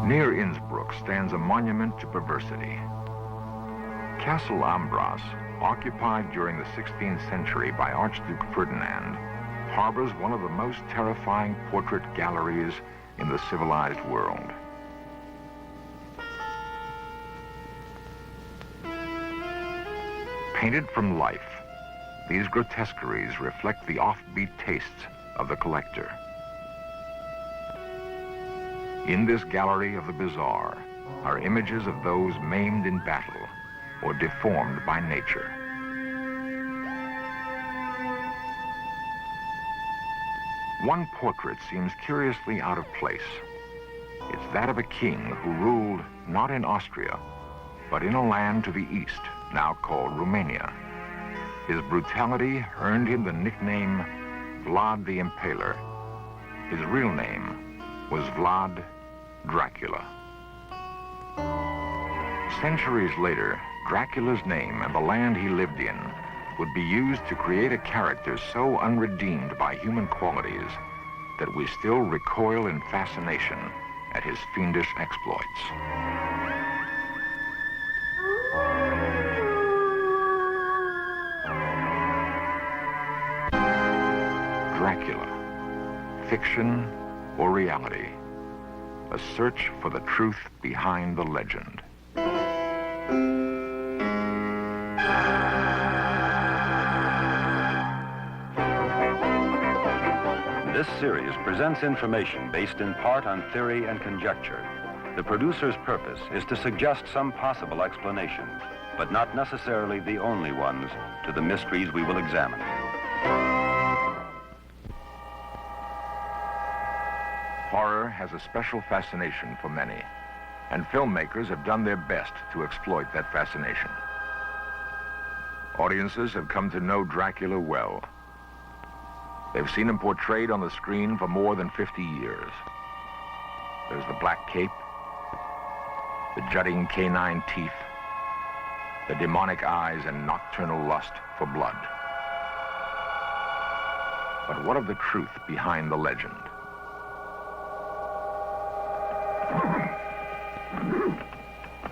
Near Innsbruck stands a monument to perversity. Castle Ambras, occupied during the 16th century by Archduke Ferdinand, harbors one of the most terrifying portrait galleries in the civilized world. Painted from life, these grotesqueries reflect the offbeat tastes of the collector. In this gallery of the bizarre are images of those maimed in battle or deformed by nature. One portrait seems curiously out of place. It's that of a king who ruled not in Austria, but in a land to the east, now called Romania. His brutality earned him the nickname Vlad the Impaler. His real name was Vlad Dracula. Centuries later, Dracula's name and the land he lived in would be used to create a character so unredeemed by human qualities that we still recoil in fascination at his fiendish exploits. Dracula, fiction or reality? A search for the truth behind the legend. This series presents information based in part on theory and conjecture. The producer's purpose is to suggest some possible explanations, but not necessarily the only ones, to the mysteries we will examine. Horror has a special fascination for many, and filmmakers have done their best to exploit that fascination. Audiences have come to know Dracula well. They've seen him portrayed on the screen for more than 50 years. There's the black cape, the jutting canine teeth, the demonic eyes and nocturnal lust for blood. But what of the truth behind the legend?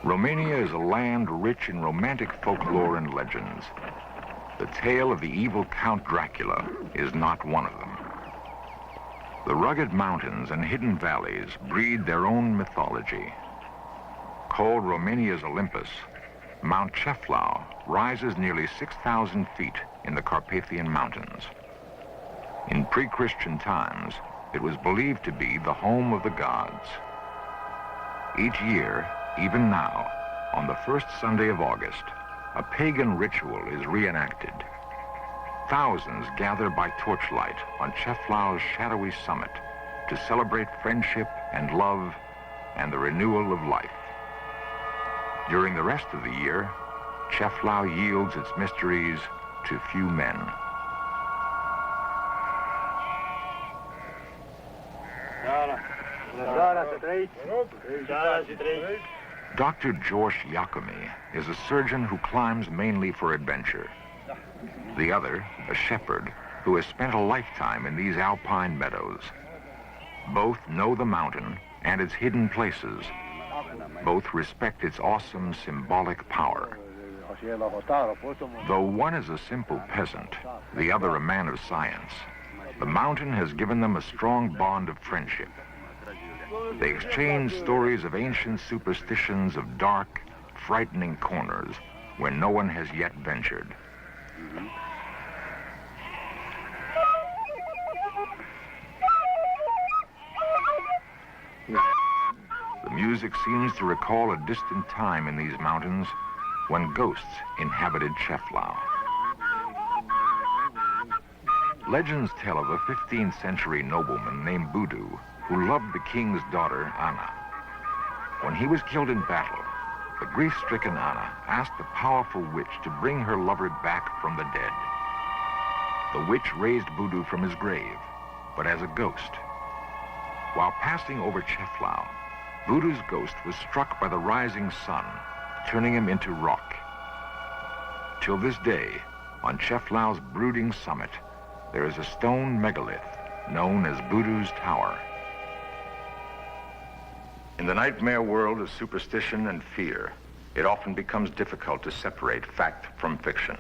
Romania is a land rich in romantic folklore and legends. The tale of the evil Count Dracula is not one of them. The rugged mountains and hidden valleys breed their own mythology. Called Romania's Olympus, Mount Ceflau rises nearly 6,000 feet in the Carpathian Mountains. In pre-Christian times, it was believed to be the home of the gods. Each year, even now, on the first Sunday of August, a pagan ritual is reenacted. Thousands gather by torchlight on Ceflau's shadowy summit to celebrate friendship and love and the renewal of life. During the rest of the year, Ceflau yields its mysteries to few men. Dr. George Iacome is a surgeon who climbs mainly for adventure. The other, a shepherd, who has spent a lifetime in these alpine meadows. Both know the mountain and its hidden places. Both respect its awesome symbolic power. Though one is a simple peasant, the other a man of science, the mountain has given them a strong bond of friendship. They exchange stories of ancient superstitions of dark, frightening corners where no one has yet ventured. The music seems to recall a distant time in these mountains when ghosts inhabited Ceflau. Legends tell of a 15th century nobleman named Voodoo who loved the king's daughter, Anna. When he was killed in battle, the grief-stricken Anna asked the powerful witch to bring her lover back from the dead. The witch raised Voodoo from his grave, but as a ghost. While passing over Ceflau, Voodoo's ghost was struck by the rising sun, turning him into rock. Till this day, on Ceflau's brooding summit, there is a stone megalith known as Voodoo's Tower. In the nightmare world of superstition and fear, it often becomes difficult to separate fact from fiction.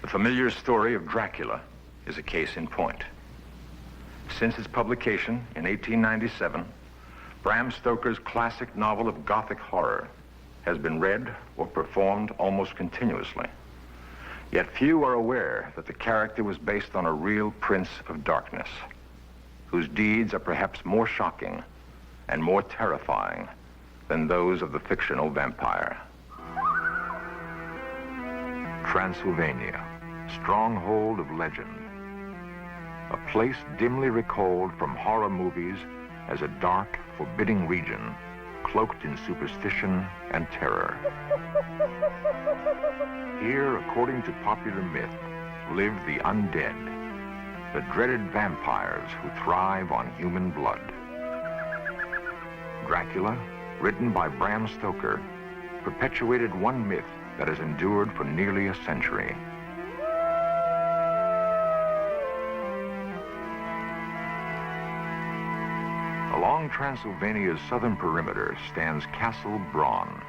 The familiar story of Dracula is a case in point. Since its publication in 1897, Bram Stoker's classic novel of Gothic horror has been read or performed almost continuously. Yet few are aware that the character was based on a real prince of darkness, whose deeds are perhaps more shocking and more terrifying than those of the fictional vampire. Transylvania, stronghold of legend. A place dimly recalled from horror movies as a dark, forbidding region cloaked in superstition and terror. Here, according to popular myth, live the undead, the dreaded vampires who thrive on human blood. Dracula, written by Bram Stoker, perpetuated one myth that has endured for nearly a century. Along Transylvania's southern perimeter stands Castle Braun.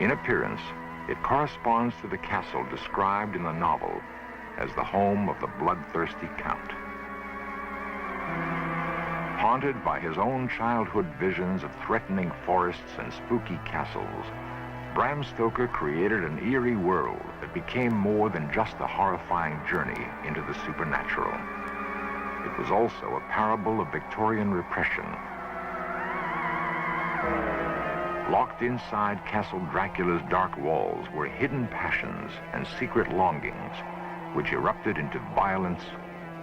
In appearance, it corresponds to the castle described in the novel as the home of the bloodthirsty count. Haunted by his own childhood visions of threatening forests and spooky castles, Bram Stoker created an eerie world that became more than just a horrifying journey into the supernatural. It was also a parable of Victorian repression. Locked inside Castle Dracula's dark walls were hidden passions and secret longings, which erupted into violence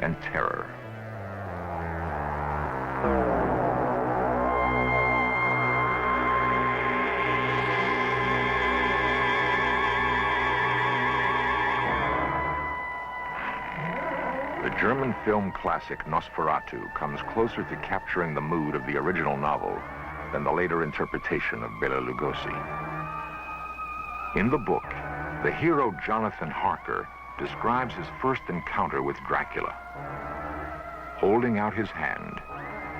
and terror. The German film classic Nosferatu comes closer to capturing the mood of the original novel than the later interpretation of Bela Lugosi. In the book, the hero Jonathan Harker describes his first encounter with Dracula. Holding out his hand,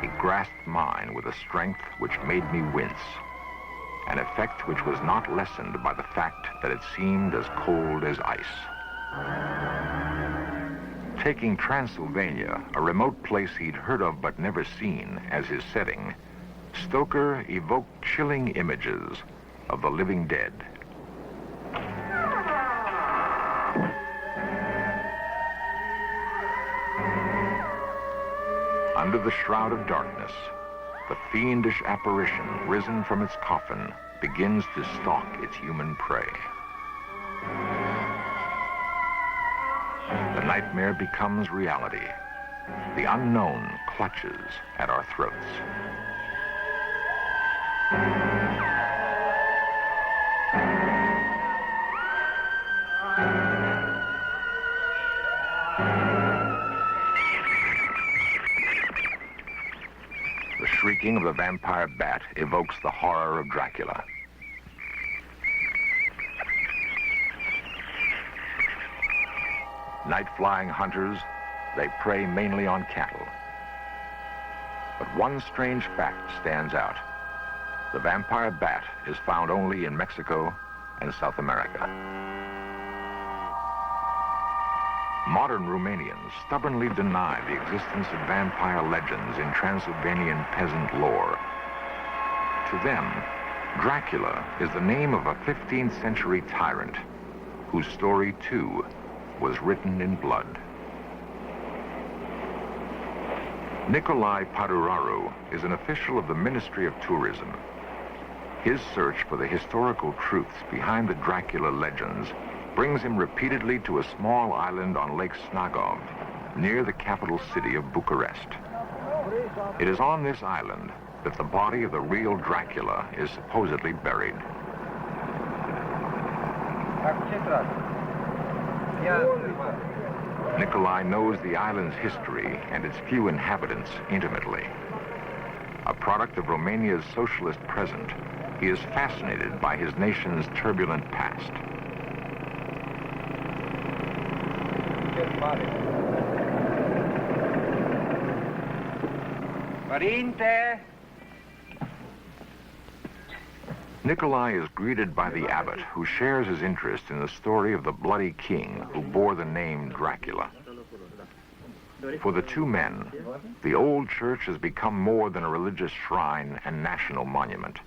he grasped mine with a strength which made me wince, an effect which was not lessened by the fact that it seemed as cold as ice. Taking Transylvania, a remote place he'd heard of but never seen, as his setting, Stoker evoked chilling images of the living dead. Under the shroud of darkness, the fiendish apparition risen from its coffin begins to stalk its human prey. The nightmare becomes reality. The unknown clutches at our throats. The shrieking of the vampire bat evokes the horror of Dracula. Night-flying hunters, they prey mainly on cattle. But one strange fact stands out. The vampire bat is found only in Mexico and South America. Modern Romanians stubbornly deny the existence of vampire legends in Transylvanian peasant lore. To them, Dracula is the name of a 15th century tyrant whose story, too, was written in blood. Nicolae Paduraru is an official of the Ministry of Tourism. His search for the historical truths behind the Dracula legends brings him repeatedly to a small island on Lake Snagov, near the capital city of Bucharest. It is on this island that the body of the real Dracula is supposedly buried. Nicolae knows the island's history and its few inhabitants intimately. A product of Romania's socialist present, he is fascinated by his nation's turbulent past. Părinte, Nikolai is greeted by the abbot, who shares his interest in the story of the bloody king who bore the name Dracula. For the two men, the old church has become more than a religious shrine and national monument.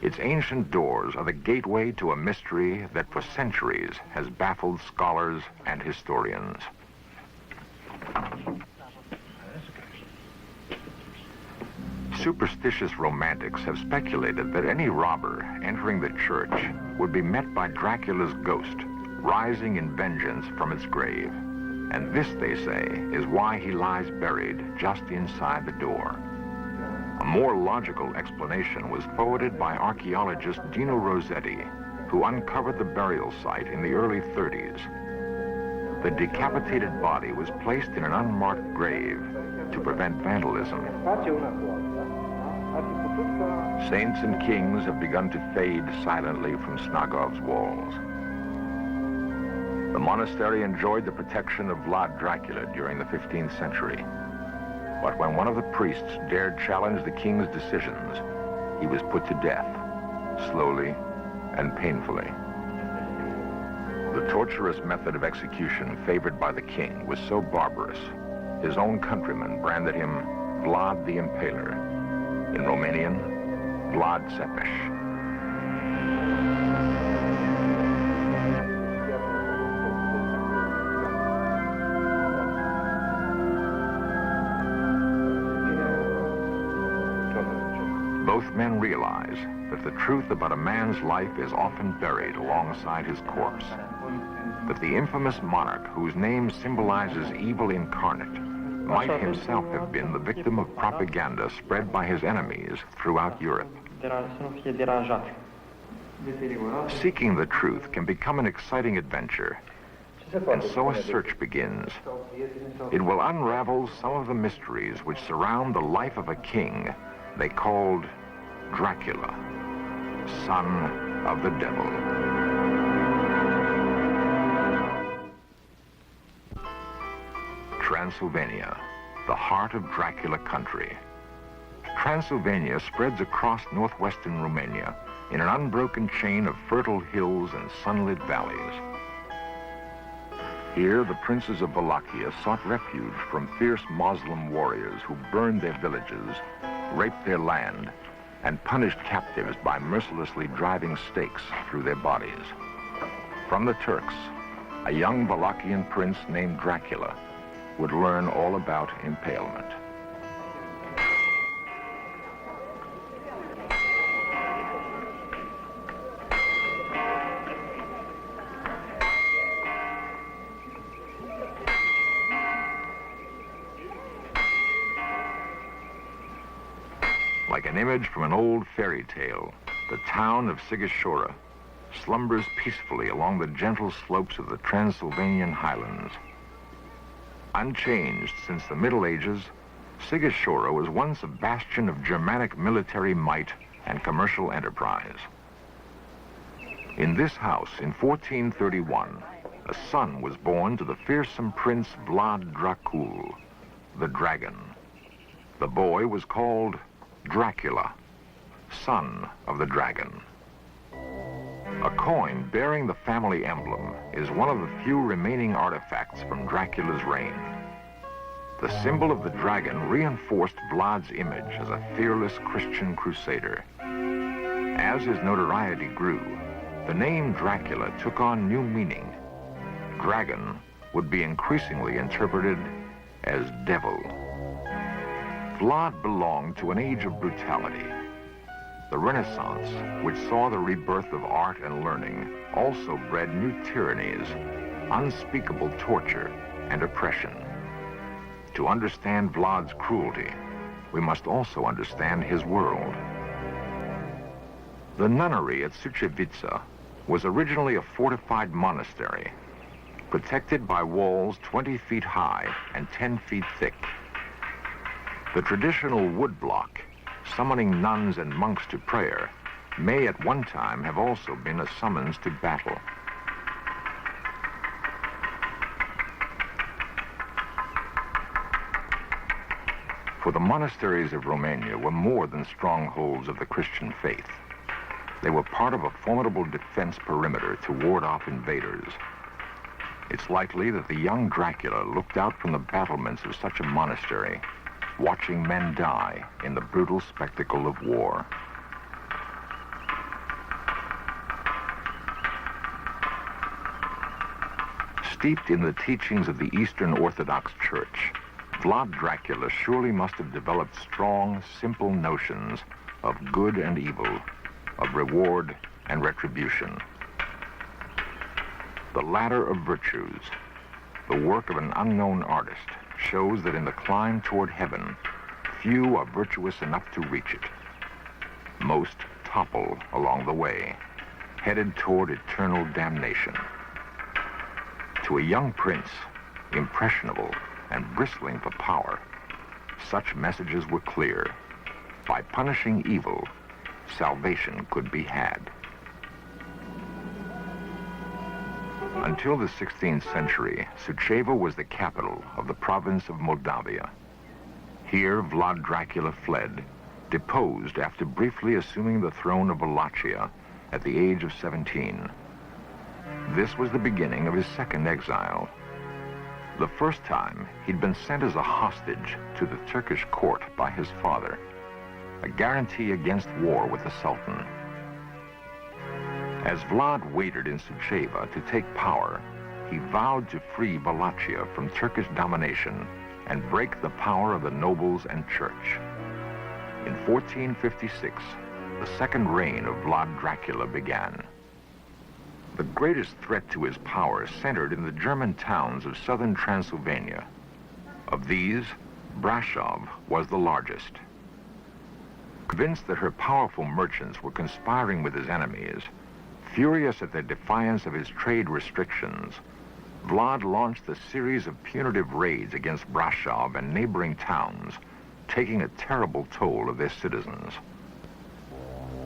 Its ancient doors are the gateway to a mystery that for centuries has baffled scholars and historians. Superstitious romantics have speculated that any robber entering the church would be met by Dracula's ghost, rising in vengeance from its grave. And this, they say, is why he lies buried just inside the door. A more logical explanation was forwarded by archaeologist Dino Rossetti, who uncovered the burial site in the early 30s. The decapitated body was placed in an unmarked grave to prevent vandalism. Saints and kings have begun to fade silently from Snagov's walls. The monastery enjoyed the protection of Vlad Dracula during the 15th century. But when one of the priests dared challenge the king's decisions, he was put to death, slowly and painfully. The torturous method of execution favored by the king was so barbarous, his own countrymen branded him Vlad the Impaler, in Romanian, Vlad Țepeș. Both men realize that the truth about a man's life is often buried alongside his corpse. That the infamous monarch, whose name symbolizes evil incarnate, might himself have been the victim of propaganda spread by his enemies throughout Europe. Seeking the truth can become an exciting adventure, and so a search begins. It will unravel some of the mysteries which surround the life of a king they called Dracula, son of the devil. Transylvania, the heart of Dracula country. Transylvania spreads across northwestern Romania in an unbroken chain of fertile hills and sunlit valleys. Here, the princes of Wallachia sought refuge from fierce Muslim warriors who burned their villages, raped their land, and punished captives by mercilessly driving stakes through their bodies. From the Turks, a young Wallachian prince named Dracula would learn all about impalement. Like an image from an old fairy tale, the town of Sighișoara slumbers peacefully along the gentle slopes of the Transylvanian highlands. Unchanged since the Middle Ages, Sighișoara was once a bastion of Germanic military might and commercial enterprise. In this house, in 1431, a son was born to the fearsome Prince Vlad Dracul, the dragon. The boy was called Dracula, son of the dragon. A coin bearing the family emblem is one of the few remaining artifacts from Dracula's reign. The symbol of the dragon reinforced Vlad's image as a fearless Christian crusader. As his notoriety grew, the name Dracula took on new meaning. Dragon would be increasingly interpreted as devil. Vlad belonged to an age of brutality. The Renaissance, which saw the rebirth of art and learning, also bred new tyrannies, unspeakable torture, and oppression. To understand Vlad's cruelty, we must also understand his world. The nunnery at Sucevița was originally a fortified monastery, protected by walls 20 feet high and 10 feet thick. The traditional wood block, summoning nuns and monks to prayer, may at one time have also been a summons to battle. For the monasteries of Romania were more than strongholds of the Christian faith. They were part of a formidable defense perimeter to ward off invaders. It's likely that the young Dracula looked out from the battlements of such a monastery, watching men die in the brutal spectacle of war. Steeped in the teachings of the Eastern Orthodox Church, Vlad Dracula surely must have developed strong, simple notions of good and evil, of reward and retribution. The ladder of virtues, the work of an unknown artist, shows that in the climb toward heaven, few are virtuous enough to reach it. Most topple along the way, headed toward eternal damnation. To a young prince, impressionable and bristling for power, such messages were clear. By punishing evil, salvation could be had. Until the 16th century, Suceava was the capital of the province of Moldavia. Here, Vlad Dracula fled, deposed after briefly assuming the throne of Wallachia at the age of 17. This was the beginning of his second exile. The first time, he'd been sent as a hostage to the Turkish court by his father, a guarantee against war with the Sultan. As Vlad waited in Suceava to take power, he vowed to free Wallachia from Turkish domination and break the power of the nobles and church. In 1456, the second reign of Vlad Dracula began. The greatest threat to his power centered in the German towns of southern Transylvania. Of these, Brasov was the largest. Convinced that her powerful merchants were conspiring with his enemies, furious at their defiance of his trade restrictions, Vlad launched a series of punitive raids against Brasov and neighboring towns, taking a terrible toll of their citizens.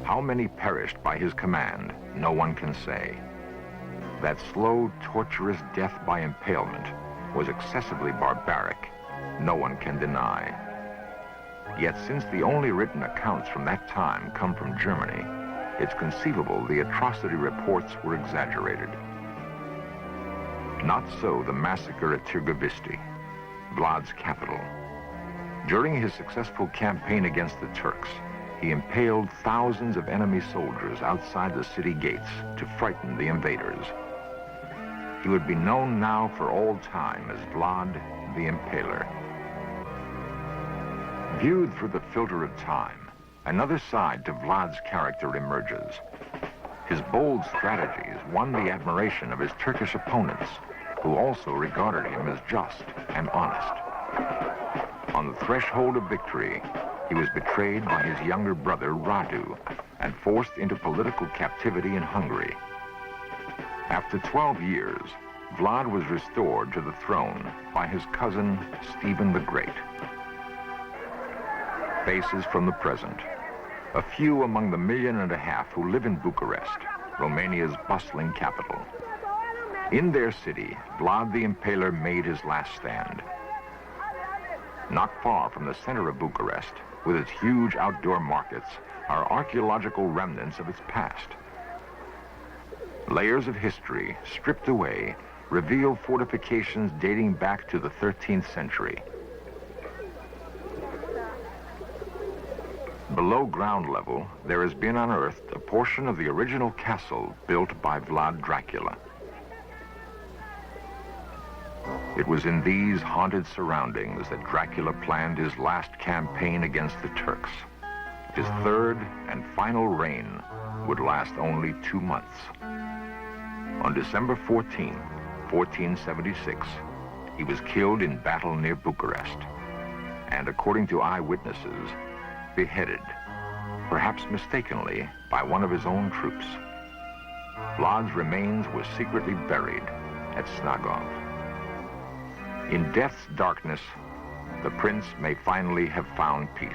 How many perished by his command, no one can say. That slow, torturous death by impalement was excessively barbaric, no one can deny. Yet since the only written accounts from that time come from Germany, it's conceivable the atrocity reports were exaggerated. Not so the massacre at Târgoviște, Vlad's capital. During his successful campaign against the Turks, he impaled thousands of enemy soldiers outside the city gates to frighten the invaders. He would be known now for all time as Vlad the Impaler. Viewed through the filter of time, another side to Vlad's character emerges. His bold strategies won the admiration of his Turkish opponents, who also regarded him as just and honest. On the threshold of victory, he was betrayed by his younger brother Radu and forced into political captivity in Hungary. After 12 years, Vlad was restored to the throne by his cousin Stephen the Great. Faces from the present. A few among the 1.5 million who live in Bucharest, Romania's bustling capital. In their city, Vlad the Impaler made his last stand. Not far from the center of Bucharest, with its huge outdoor markets, are archaeological remnants of its past. Layers of history, stripped away, reveal fortifications dating back to the 13th century. Below ground level, there has been unearthed a portion of the original castle built by Vlad Dracula. It was in these haunted surroundings that Dracula planned his last campaign against the Turks. His third and final reign would last only 2 months. On December 14, 1476, he was killed in battle near Bucharest, and according to eyewitnesses, beheaded, perhaps mistakenly, by one of his own troops. Vlad's remains were secretly buried at Snagov. In death's darkness, the prince may finally have found peace.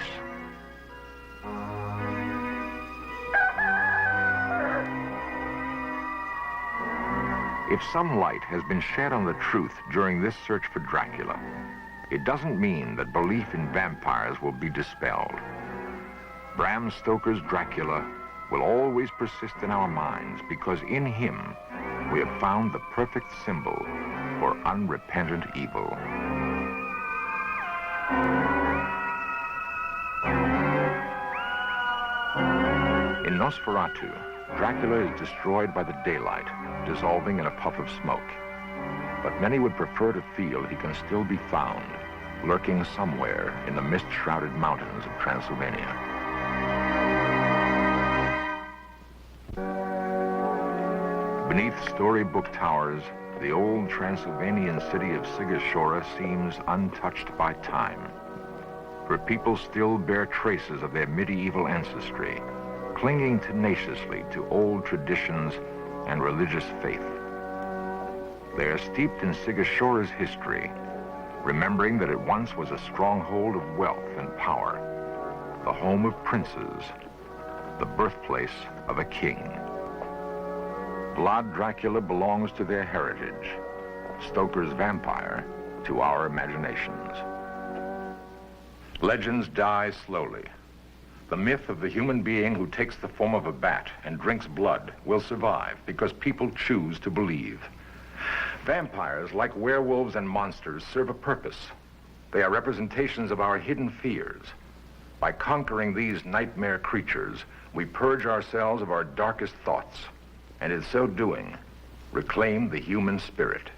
If some light has been shed on the truth during this search for Dracula, it doesn't mean that belief in vampires will be dispelled. Bram Stoker's Dracula will always persist in our minds because in him we have found the perfect symbol for unrepentant evil. In Nosferatu, Dracula is destroyed by the daylight, dissolving in a puff of smoke. But many would prefer to feel he can still be found, lurking somewhere in the mist-shrouded mountains of Transylvania. Beneath storybook towers, the old Transylvanian city of Sigashora seems untouched by time. For people still bear traces of their medieval ancestry, clinging tenaciously to old traditions and religious faith. They are steeped in Sigashora's history, remembering that it once was a stronghold of wealth and power, the home of princes, the birthplace of a king. Vlad Dracula belongs to their heritage, Stoker's vampire to our imaginations. Legends die slowly. The myth of the human being who takes the form of a bat and drinks blood will survive because people choose to believe. Vampires, like werewolves and monsters, serve a purpose. They are representations of our hidden fears. By conquering these nightmare creatures, we purge ourselves of our darkest thoughts, and in so doing, reclaim the human spirit.